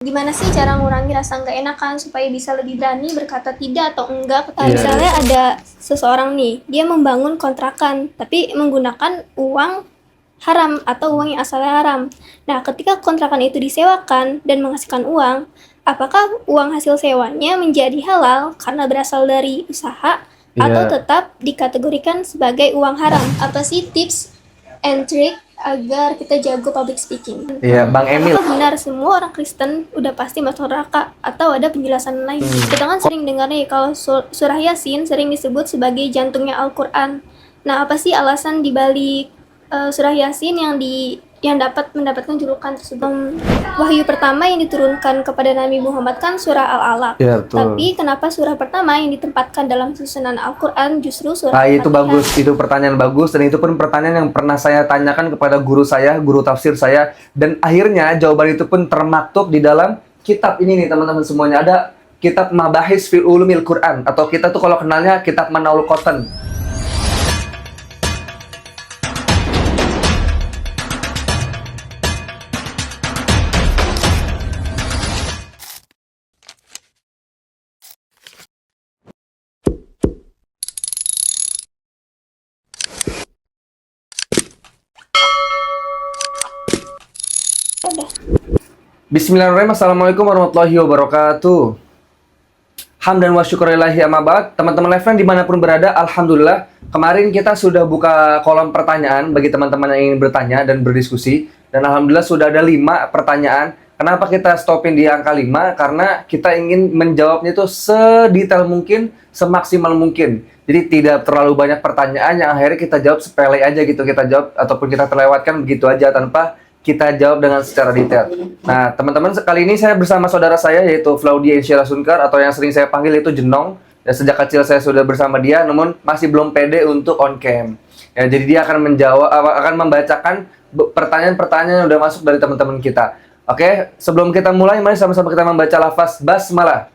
Gimana sih cara ngurangi rasa nggak enakan supaya bisa lebih berani berkata tidak atau enggak? Misalnya ada seseorang nih, dia membangun kontrakan, tapi menggunakan uang haram atau uang yang asalnya haram. Nah, ketika kontrakan itu disewakan dan menghasilkan uang, apakah uang hasil sewanya menjadi halal karena berasal dari usaha atau tetap dikategorikan sebagai uang haram? Apa sih tips and trick agar kita jago public speaking? Iya, Bang Emil. Apakah benar semua orang Kristen udah pasti masuk neraka atau ada penjelasan lain? Kita kan sering dengar nih kalau surah Yasin sering disebut sebagai jantungnya Al-Quran. Nah, apa sih alasan dibalik surah Yasin yang dapat mendapatkan julukan tersebut? Wahyu pertama yang diturunkan kepada Nabi Muhammad kan surah Al-Alaq. Ya, Tapi kenapa surah pertama yang ditempatkan dalam susunan Al-Quran justru surah itu bagus, itu pertanyaan bagus, dan itu pun pertanyaan yang pernah saya tanyakan kepada guru saya, guru tafsir saya, dan akhirnya jawaban itu pun termaktub di dalam kitab ini nih teman-teman semuanya. Ada kitab Mabahis fi Ulumil Quran, atau kita tuh kalau kenalnya kitab Manaul Cotton. Bismillahirrahmanirrahim. Assalamualaikum warahmatullahi wabarakatuh. Hamdan wa syukurillahi amma ba'd. Teman-teman live friend dimanapun berada, alhamdulillah kemarin kita sudah buka kolom pertanyaan bagi teman-teman yang ingin bertanya dan berdiskusi. Dan alhamdulillah sudah ada 5 pertanyaan. Kenapa kita stopin di angka 5? Karena kita ingin menjawabnya itu sedetail mungkin, semaksimal mungkin. Jadi tidak terlalu banyak pertanyaan yang akhirnya kita jawab sepele aja gitu. Kita jawab ataupun kita terlewatkan begitu aja tanpa kita jawab dengan secara detail. Nah, teman-teman, kali ini saya bersama saudara saya yaitu Flaudia Insyira Sunkar, atau yang sering saya panggil itu Jenong. Dan sejak kecil saya sudah bersama dia, namun masih belum pede untuk on cam. Ya, jadi dia akan menjawab, akan membacakan pertanyaan-pertanyaan yang udah masuk dari teman-teman kita. Oke, sebelum kita mulai, mari sama-sama kita membaca lafaz basmalah.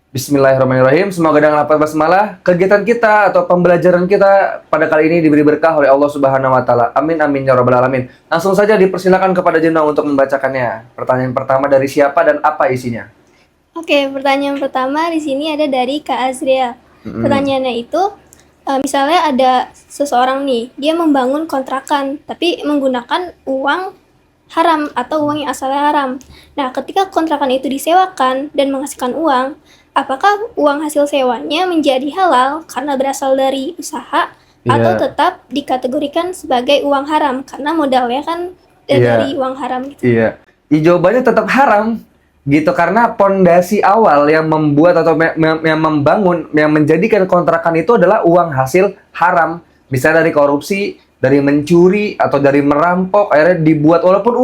Bismillahirrahmanirrahim. Semoga dengan lafaz basmalah kegiatan kita atau pembelajaran kita pada kali ini diberi berkah oleh Allah Subhanahu wa taala. Amin amin ya rabbal alamin. Langsung saja dipersilakan kepada Jenong untuk membacakannya. Pertanyaan pertama dari siapa dan apa isinya? Oke, pertanyaan pertama di sini ada dari Kak Azria. Pertanyaannya itu, misalnya ada seseorang nih, dia membangun kontrakan, tapi menggunakan uang haram atau uang yang asalnya haram. Nah, ketika kontrakan itu disewakan dan menghasilkan uang, apakah uang hasil sewanya menjadi halal karena berasal dari usaha atau tetap dikategorikan sebagai uang haram karena modalnya kan dari uang haram gitu? Iya. Jawabannya tetap haram gitu, karena pondasi awal yang membuat atau yang membangun, yang menjadikan kontrakan itu adalah uang hasil haram. Misalnya dari korupsi, dari mencuri atau dari merampok, akhirnya dibuat, walaupun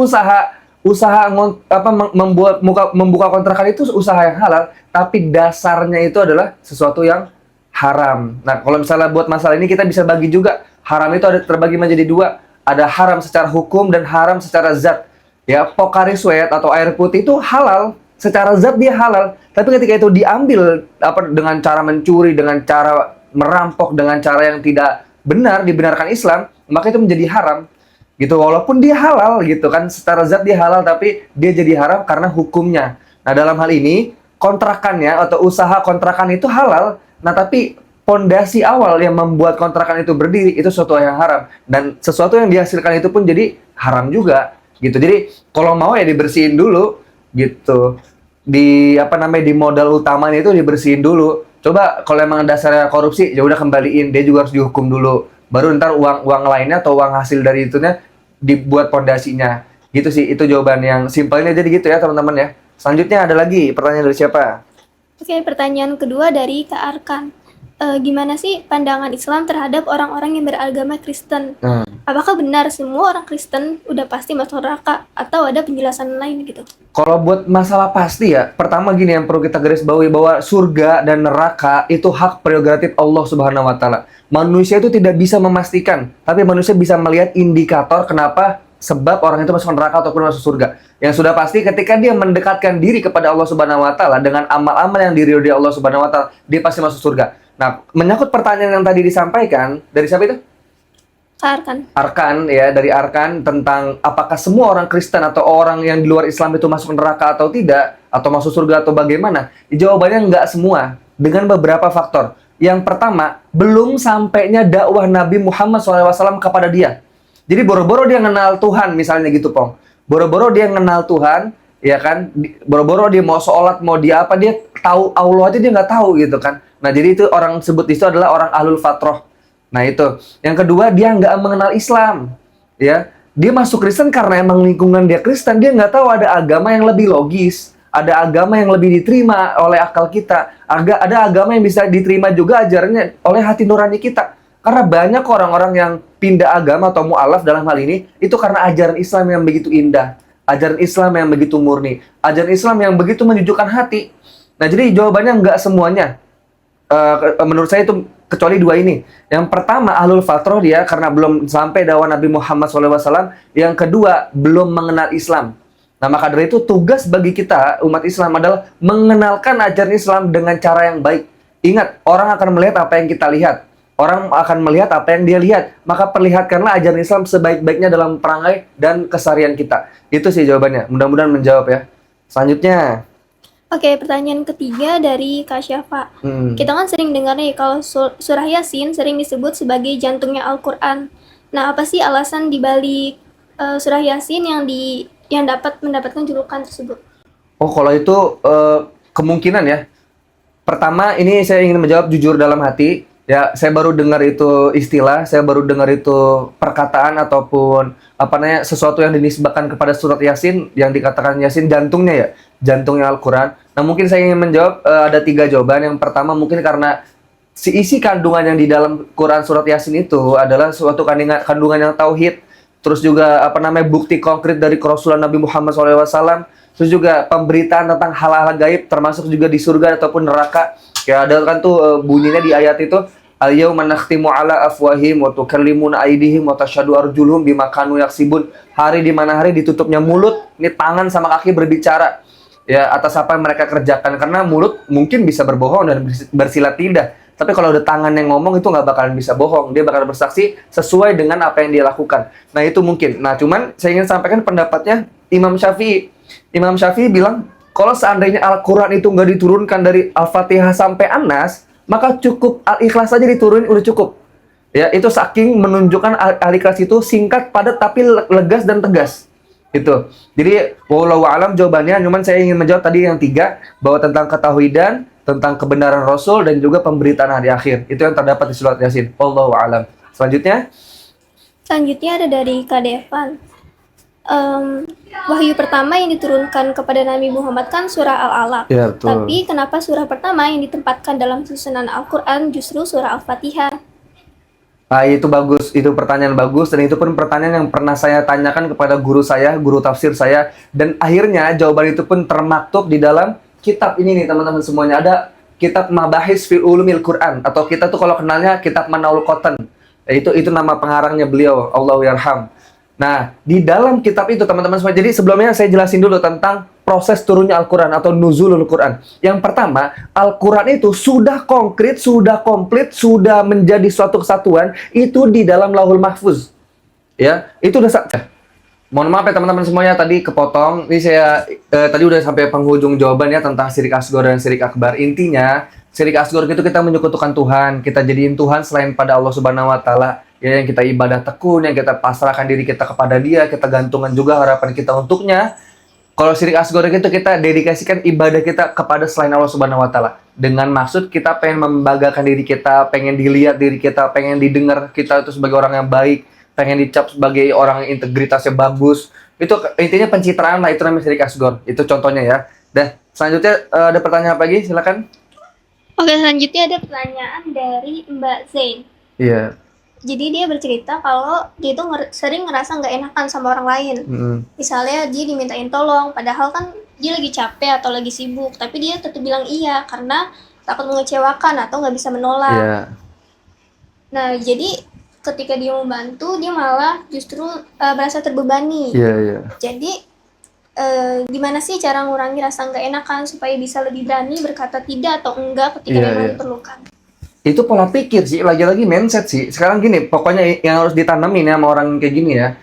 membuka kontrakan itu usaha yang halal, tapi dasarnya itu adalah sesuatu yang haram. Nah, kalau misalnya buat masalah ini kita bisa bagi juga, haram itu ada terbagi menjadi 2. Ada haram secara hukum dan haram secara zat. Ya, Pocari Sweat atau air putih itu halal, secara zat dia halal, tapi ketika itu diambil dengan cara mencuri, dengan cara merampok, dengan cara yang tidak benar, dibenarkan Islam, maka itu menjadi haram gitu, walaupun dia halal gitu kan, secara zat dia halal, tapi dia jadi haram karena hukumnya. Nah, dalam hal ini kontrakannya atau usaha kontrakan itu halal, nah tapi pondasi awal yang membuat kontrakan itu berdiri itu sesuatu yang haram, dan sesuatu yang dihasilkan itu pun jadi haram juga gitu. Jadi kalau mau ya dibersihin dulu gitu, di di modal utamanya itu dibersihin dulu. Coba kalau emang dasarnya korupsi, ya udah kembaliin, dia juga harus dihukum dulu. Baru ntar uang lainnya atau uang hasil dari itunya dibuat pondasinya. Gitu sih, itu jawaban yang simpelnya jadi gitu ya teman-teman ya. Selanjutnya ada lagi pertanyaan dari siapa? Oke, pertanyaan kedua dari Kak Arkan. Gimana sih pandangan Islam terhadap orang-orang yang beragama Kristen? Apakah benar semua orang Kristen udah pasti masuk neraka atau ada penjelasan lain gitu? Kalau buat masalah pasti ya, pertama gini yang perlu kita garis bawahi, bahwa surga dan neraka itu hak prerogatif Allah Subhanahu wa taala. Manusia itu tidak bisa memastikan, tapi manusia bisa melihat indikator kenapa sebab orang itu masuk neraka ataupun masuk surga. Yang sudah pasti ketika dia mendekatkan diri kepada Allah Subhanahu wa taala dengan amal-amal yang diridhoi Allah Subhanahu wa taala, dia pasti masuk surga. Nah, menyangkut pertanyaan yang tadi disampaikan, dari siapa itu? Arkan. Arkan ya, dari Arkan tentang apakah semua orang Kristen atau orang yang di luar Islam itu masuk neraka atau tidak, atau masuk surga atau bagaimana? Jawabannya nggak semua, dengan beberapa faktor. Yang pertama, belum sampainya dakwah Nabi Muhammad SAW kepada dia. Jadi boro-boro dia kenal Tuhan, misalnya gitu, Pong. Boro-boro dia kenal Tuhan, ya kan? Boro-boro dia mau sholat, mau dia apa, dia tahu Allah aja dia nggak tahu gitu kan. Nah, jadi itu orang sebut itu adalah orang ahlul fatrah. Nah itu. Yang kedua, dia nggak mengenal Islam. Ya, dia masuk Kristen karena emang lingkungan dia Kristen. Dia nggak tahu ada agama yang lebih logis, ada agama yang lebih diterima oleh akal kita, ada agama yang bisa diterima juga ajarannya oleh hati nurani kita. Karena banyak orang-orang yang pindah agama atau mu'alaf dalam hal ini, itu karena ajaran Islam yang begitu indah, ajaran Islam yang begitu murni, ajaran Islam yang begitu menyejukkan hati. Nah, jadi jawabannya nggak semuanya. Menurut saya itu kecuali dua ini. Yang pertama, ahlul fatrah dia karena belum sampai dakwah Nabi Muhammad SAW. Yang kedua, belum mengenal Islam. Nah, maka dari itu tugas bagi kita umat Islam adalah mengenalkan ajaran Islam dengan cara yang baik. Ingat, orang akan melihat apa yang kita lihat. Orang akan melihat apa yang dia lihat. Maka perlihatkanlah ajaran Islam sebaik-baiknya dalam perangai dan keseharian kita. Itu sih jawabannya. Mudah-mudahan menjawab ya. Selanjutnya. Oke, pertanyaan ketiga dari Kak Syafa. Kita kan sering dengar nih kalau surah Yasin sering disebut sebagai jantungnya Al-Quran. Nah, apa sih alasan dibalik surah Yasin yang dapat mendapatkan julukan tersebut? Oh, kalau itu kemungkinan ya. Pertama, ini saya ingin menjawab jujur dalam hati. Ya, saya baru dengar itu istilah, saya baru dengar itu perkataan ataupun apa namanya sesuatu yang dinisbahkan kepada surat Yasin yang dikatakan Yasin jantungnya ya, jantungnya Al-Quran. Nah, mungkin saya ingin menjawab ada 3 jawaban. Yang pertama mungkin karena si isi kandungan yang di dalam Quran surat Yasin itu adalah suatu kandungan yang tauhid, terus juga apa namanya bukti konkret dari kerasulan Nabi Muhammad SAW, terus juga pemberitaan tentang hal-hal gaib termasuk juga di surga ataupun neraka. Ya ada kan tuh bunyinya di ayat itu al-yauma nakhtimu ala afwahim wa tukallimuna aydihim wa tashhadu arjuluhum bima kanu yaksibun. Hari di mana hari ditutupnya mulut, ini tangan sama kaki berbicara ya atas apa yang mereka kerjakan, karena mulut mungkin bisa berbohong dan bersilat lidah. Tapi kalau ada tangan yang ngomong itu nggak bakalan bisa bohong, dia bakal bersaksi sesuai dengan apa yang dia lakukan. Nah itu mungkin. Nah cuman saya ingin sampaikan pendapatnya Imam Syafi'i. Imam Syafi'i bilang kalau seandainya Al-Quran itu nggak diturunkan dari Al-Fatihah sampai An-Nas, maka cukup Al-Ikhlas saja diturunin udah cukup. Ya, itu saking menunjukkan Al-Ikhlas itu singkat, padat, tapi legas dan tegas. Itu. Jadi, wallahu a'lam jawabannya, cuman saya ingin menjawab tadi yang 3, bahwa tentang ketauhidan, tentang kebenaran Rasul, dan juga pemberitaan hari akhir. Itu yang terdapat di surat Yasin. Wallahu a'lam. Selanjutnya ada dari Kak Devan. Wahyu pertama yang diturunkan kepada Nabi Muhammad kan surah Al-Alaq. Ya, betul. Tapi kenapa surah pertama yang ditempatkan dalam susunan Al-Quran justru surah Al-Fatihah? Itu bagus, itu pertanyaan bagus, dan itu pun pertanyaan yang pernah saya tanyakan kepada guru saya, guru tafsir saya, dan akhirnya jawaban itu pun termaktub di dalam kitab ini nih teman-teman semuanya. Ada kitab Mabahis fi Ulumil Quran, atau kita tuh kalau kenalnya kitab Manaul Qatan. Itu nama pengarangnya beliau, Allahu yarham. Nah, di dalam kitab itu teman-teman semua, jadi sebelumnya saya jelasin dulu tentang proses turunnya Al-Quran atau nuzulul Quran. Yang pertama, Al-Quran itu sudah konkret, sudah komplit, sudah menjadi suatu kesatuan, itu di dalam Lauhul Mahfuz. Ya, itu udah mohon maaf ya teman-teman semuanya, tadi kepotong. Ini saya tadi udah sampai penghujung jawabannya tentang syirik asghar dan syirik akbar. Intinya, syirik asghar itu kita menyekutukan Tuhan, kita jadiin Tuhan selain pada Allah Subhanahu wa taala. Ya, yang kita ibadah tekun, yang kita pasrahkan diri kita kepada Dia, kita gantungkan juga harapan kita untuknya. Kalau syirik asghar itu kita dedikasikan ibadah kita kepada selain Allah Subhanahu wa taala. Dengan maksud kita pengen membanggakan diri kita, pengen dilihat diri kita, pengen didengar kita itu sebagai orang yang baik, pengen dicap sebagai orang yang integritasnya bagus. Itu intinya pencitraan lah, itu namanya syirik asghar. Itu contohnya ya. Dan selanjutnya ada pertanyaan apa lagi? Silakan. Oke, selanjutnya ada pertanyaan dari Mbak Zain. Iya. Jadi dia bercerita kalau dia itu sering ngerasa nggak enakan sama orang lain. Misalnya dia dimintain tolong, padahal kan dia lagi capek atau lagi sibuk, tapi dia tetap bilang iya karena takut mengecewakan atau nggak bisa menolak. Iya. Nah, jadi ketika dia membantu, dia malah justru merasa terbebani. Iya. Jadi gimana sih cara ngurangi rasa nggak enakan supaya bisa lebih berani berkata tidak atau enggak ketika memang diperlukan? Itu pola pikir sih, lagi-lagi mindset sih. Sekarang gini, pokoknya yang harus ditanamin ya sama orang kayak gini ya,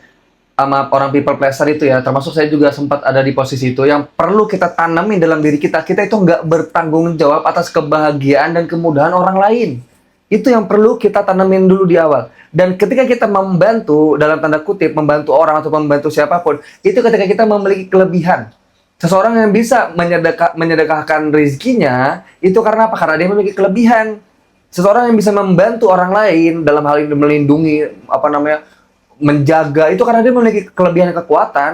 sama orang people pleaser itu ya, termasuk saya juga sempat ada di posisi itu, yang perlu kita tanamin dalam diri kita, kita itu nggak bertanggung jawab atas kebahagiaan dan kemudahan orang lain. Itu yang perlu kita tanamin dulu di awal. Dan ketika kita membantu, dalam tanda kutip, membantu orang atau membantu siapapun, itu ketika kita memiliki kelebihan. Seseorang yang bisa menyedekahkan rezekinya, itu karena apa? Karena dia memiliki kelebihan. Seseorang yang bisa membantu orang lain dalam hal ini melindungi, menjaga, itu karena dia memiliki kelebihan dan kekuatan.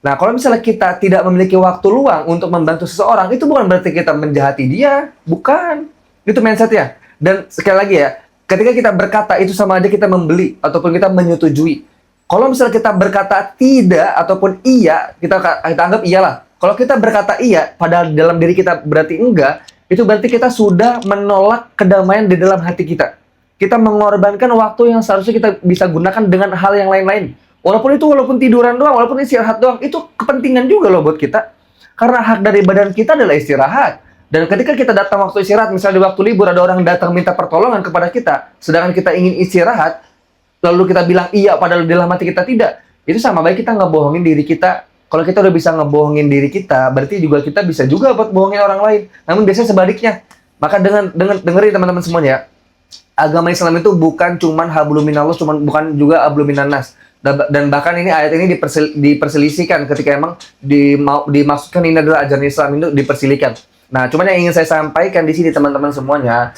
Nah, kalau misalnya kita tidak memiliki waktu luang untuk membantu seseorang, itu bukan berarti kita menjahati dia, bukan. Itu mindset ya. Dan sekali lagi ya, ketika kita berkata itu sama aja kita membeli ataupun kita menyetujui. Kalau misalnya kita berkata tidak ataupun iya, kita anggap iyalah. Kalau kita berkata iya, padahal dalam diri kita berarti enggak, itu berarti kita sudah menolak kedamaian di dalam hati kita. Kita mengorbankan waktu yang seharusnya kita bisa gunakan dengan hal yang lain-lain. Walaupun tiduran doang, walaupun istirahat doang, itu kepentingan juga loh buat kita. Karena hak dari badan kita adalah istirahat. Dan ketika kita datang waktu istirahat, misalnya di waktu libur ada orang datang minta pertolongan kepada kita, sedangkan kita ingin istirahat, lalu kita bilang iya padahal di dalam hati kita tidak, itu sama baik kita ngebohongin diri kita. Kalau kita udah bisa ngebohongin diri kita, berarti juga kita bisa juga buat bohongin orang lain. Namun biasanya sebaliknya. Maka dengerin teman-teman semuanya, agama Islam itu bukan cuman hablum minallah, bukan juga hablum minannas. Dan bahkan ini ayat ini diperselisihkan ketika emang dimaksudkan ini adalah ajaran Islam, itu diperselisihkan. Nah, cuman yang ingin saya sampaikan di sini teman-teman semuanya,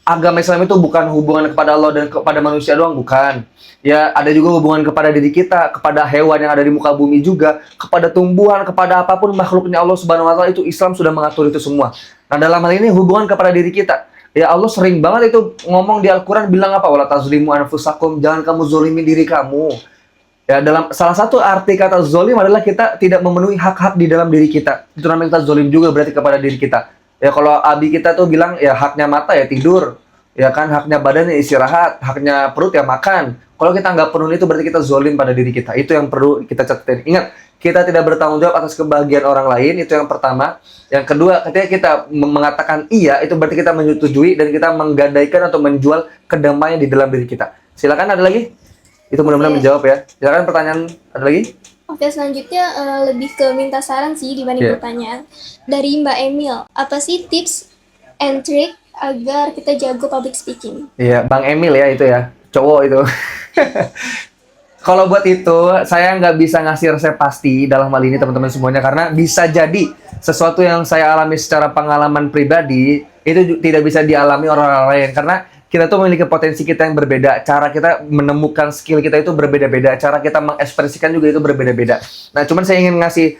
agama Islam itu bukan hubungan kepada Allah dan kepada manusia doang, bukan. Ya, ada juga hubungan kepada diri kita, kepada hewan yang ada di muka bumi juga, kepada tumbuhan, kepada apapun makhluknya Allah Subhanahu wa taala, itu Islam sudah mengatur itu semua. Nah, dalam hal ini hubungan kepada diri kita. Ya, Allah sering banget itu ngomong di Al-Qur'an bilang apa? Wala tazlimu anfusakum, jangan kamu zolimi diri kamu. Ya, dalam salah satu arti kata zolim adalah kita tidak memenuhi hak-hak di dalam diri kita. Itu namanya kita zolim juga berarti kepada diri kita. Ya, kalau abi kita tuh bilang ya haknya mata ya tidur. Ya kan, haknya badan ya istirahat, haknya perut ya makan. Kalau kita nggak penuhi itu berarti kita zolim pada diri kita. Itu yang perlu kita catatkan. Ingat, kita tidak bertanggung jawab atas kebahagiaan orang lain, itu yang pertama. Yang kedua, ketika kita mengatakan iya, itu berarti kita menyetujui dan kita menggadaikan atau menjual kedamaian di dalam diri kita. Silakan, ada lagi? Itu mudah-mudahan menjawab ya. Silakan, pertanyaan ada lagi? Oke, selanjutnya lebih ke minta saran sih dibanding pertanyaan. Dari Mbak Emil, apa sih tips and trick agar kita jago public speaking? Iya, Bang Emil ya itu ya, cowok itu. Kalau buat itu, saya nggak bisa ngasih resep pasti dalam hal ini teman-teman semuanya, karena bisa jadi sesuatu yang saya alami secara pengalaman pribadi itu tidak bisa dialami orang lain, karena kita tuh memiliki potensi kita yang berbeda, cara kita menemukan skill kita itu berbeda-beda, cara kita mengekspresikan juga itu berbeda-beda. Nah, cuman saya ingin ngasih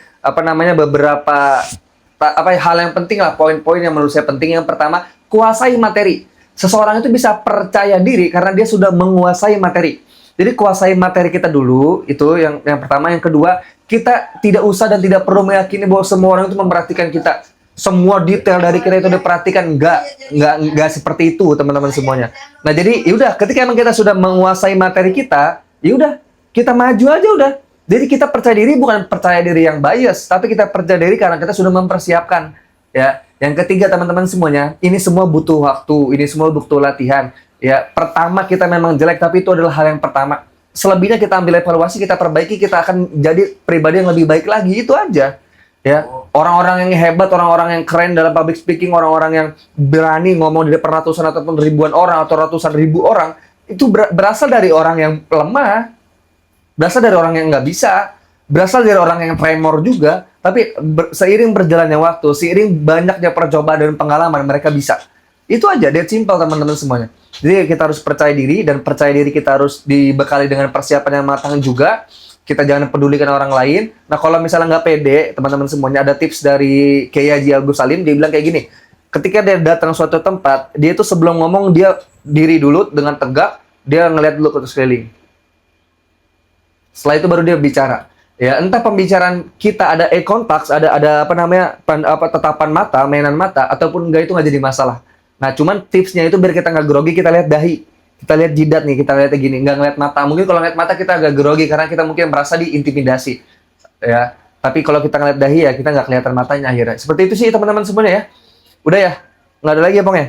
beberapa hal yang penting lah, poin-poin yang menurut saya penting. Yang pertama, kuasai materi. Seseorang itu bisa percaya diri karena dia sudah menguasai materi. Jadi kuasai materi kita dulu, itu yang pertama. Yang kedua, kita tidak usah dan tidak perlu meyakini bahwa semua orang itu memperhatikan kita. Semua detail dari kita itu diperhatikan. Enggak seperti itu, teman-teman semuanya. Nah, jadi yaudah, ketika emang kita sudah menguasai materi kita, yaudah, kita maju aja udah. Jadi kita percaya diri bukan percaya diri yang bias, tapi kita percaya diri karena kita sudah mempersiapkan. Ya, yang ketiga teman-teman semuanya, ini semua butuh waktu, ini semua butuh latihan. Ya, pertama kita memang jelek, tapi itu adalah hal yang pertama. Selebihnya kita ambil evaluasi, kita perbaiki, kita akan jadi pribadi yang lebih baik lagi, itu aja. Ya, orang-orang yang hebat, orang-orang yang keren dalam public speaking, orang-orang yang berani ngomong di depan ratusan ataupun ribuan orang atau ratusan ribu orang, itu berasal dari orang yang lemah, berasal dari orang yang nggak bisa, berasal dari orang yang tremor juga. Tapi seiring berjalannya waktu, seiring banyaknya percobaan dan pengalaman, mereka bisa. Itu aja, that simple teman-teman semuanya. Jadi kita harus percaya diri, dan percaya diri kita harus dibekali dengan persiapan yang matang juga. Kita jangan pedulikan orang lain. Nah, kalau misalnya nggak pede, teman-teman semuanya, ada tips dari Kiai Haji Agus Salim, dia bilang kayak gini. Ketika dia datang suatu tempat, dia itu sebelum ngomong, dia diri dulu dengan tegak, dia ngeliat dulu ke sekeliling. Setelah itu baru dia bicara. Ya, entah pembicaraan kita ada eye contact, ada tatapan mata, mainan mata, ataupun enggak, itu nggak jadi masalah. Nah, cuman tipsnya itu biar kita nggak grogi, kita lihat dahi. Kita lihat jidat nih, kita lihatnya gini, nggak ngeliat mata. Mungkin kalau ngeliat mata kita agak grogi, karena kita mungkin merasa diintimidasi. Ya, tapi kalau kita ngeliat dahi ya, kita nggak kelihatan matanya akhirnya. Seperti itu sih teman-teman semuanya ya. Udah ya? Nggak ada lagi ya, Bang ya?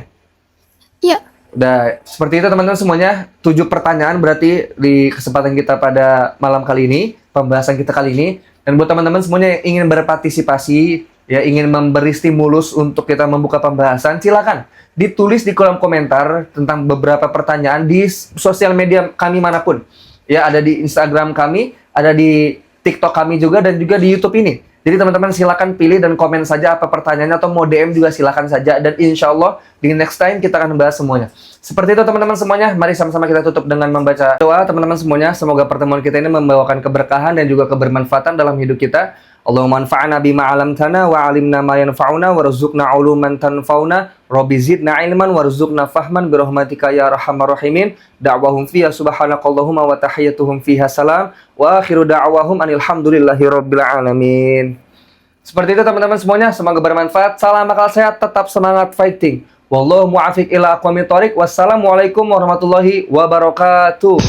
Iya. Udah, seperti itu teman-teman semuanya. 7 pertanyaan berarti di kesempatan kita pada malam kali ini, pembahasan kita kali ini. Dan buat teman-teman semuanya yang ingin berpartisipasi, ya ingin memberi stimulus untuk kita membuka pembahasan, silakan ditulis di kolom komentar tentang beberapa pertanyaan di sosial media kami manapun. Ya, ada di Instagram kami, ada di TikTok kami juga, dan juga di YouTube ini. Jadi teman-teman silakan pilih dan komen saja apa pertanyaannya, atau mau DM juga silakan saja, dan insya Allah di next time kita akan bahas semuanya. Seperti itu teman-teman semuanya, mari sama-sama kita tutup dengan membaca doa teman-teman semuanya. Semoga pertemuan kita ini membawakan keberkahan dan juga kebermanfaatan dalam hidup kita. Allahumma anfa'na bima 'allamtana wa 'allimna ma yanfa'una warzuqna 'uluman tanfa'una rabbi zidna 'ilman warzuqna fahman bi rahmatika ya arhamar rahimin. Da'wahum fiha subhanakallahumma wa tahiyyatuhum fiha salam wa akhiru da'wahum anil hamdulillahi rabbil alamin. Seperti itu teman-teman semuanya, semoga bermanfaat. Salam akal sehat, tetap semangat fighting. Wallahu muwaffiq ila aqwamit thoriq. Wassalamualaikum warahmatullahi wabarakatuh.